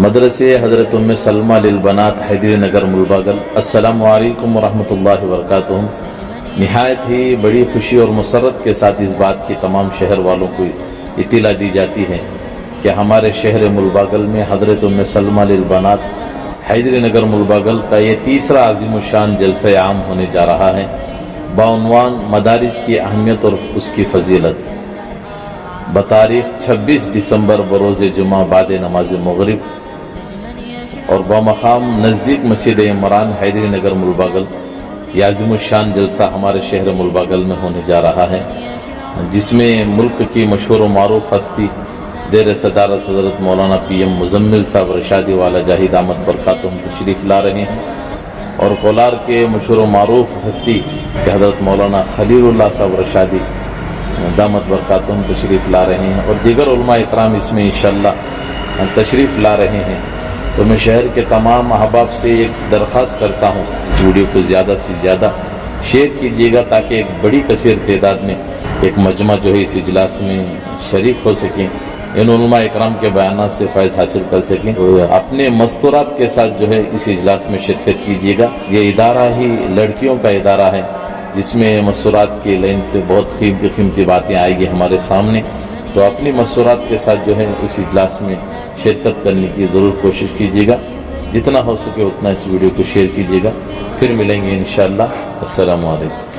مدرسے حضرت ام سلمہ للبنات حیدری نگر ملباگل۔ السلام علیکم ورحمۃ اللہ وبرکاتہ۔ نہایت ہی بڑی خوشی اور مسرت کے ساتھ اس بات کی تمام شہر والوں کو اطلاع دی جاتی ہے کہ ہمارے شہر ملباگل میں حضرت ام سلمہ للبنات حیدری نگر ملباگل کا یہ تیسرا عظیم الشان جلسہ عام ہونے جا رہا ہے بعنوان مدارس کی اہمیت اور اس کی فضیلت، بتاریخ 26 دسمبر بروز جمعہ بعد نماز مغرب اور بمقام نزدیک مسجد عمران حیدری نگر ملباگل۔ یہ عظیم الشان جلسہ ہمارے شہر ملباگل میں ہونے جا رہا ہے، جس میں ملک کی مشہور و معروف ہستی زیر صدارت حضرت مولانا پی ایم مزمل صاحب رشادی والا جاہی دامت برکاتہم تشریف لا رہے ہیں، اور کولار کے مشہور و معروف ہستی کہ حضرت مولانا خلیل اللہ صاحب رشادی دامت برکاتہم تشریف لا رہے ہیں، اور دیگر علماء اکرام اس میں انشاءاللہ تشریف لا رہے ہیں۔ تو میں شہر کے تمام احباب سے ایک درخواست کرتا ہوں، اس ویڈیو کو زیادہ سے زیادہ شیئر کیجیے گا تاکہ ایک بڑی کثیر تعداد میں ایک مجمع جو ہے اس اجلاس میں شریک ہو سکیں، ان علماء اکرام کے بیانات سے فائز حاصل کر سکیں۔ اپنے مستورات کے ساتھ جو ہے اس اجلاس میں شرکت کیجیے گا۔ یہ ادارہ ہی لڑکیوں کا ادارہ ہے، جس میں مستورات کی لائن سے بہت قیمتی باتیں آئیں گی ہمارے سامنے، تو اپنی مستورات کے ساتھ جو ہے اس اجلاس میں شرکت کرنے کی ضرور کوشش کیجیے گا، جتنا ہو سکے اتنا اس ویڈیو کو شیئر کیجیے گا۔ پھر ملیں گے انشاءاللہ۔ السلام علیکم۔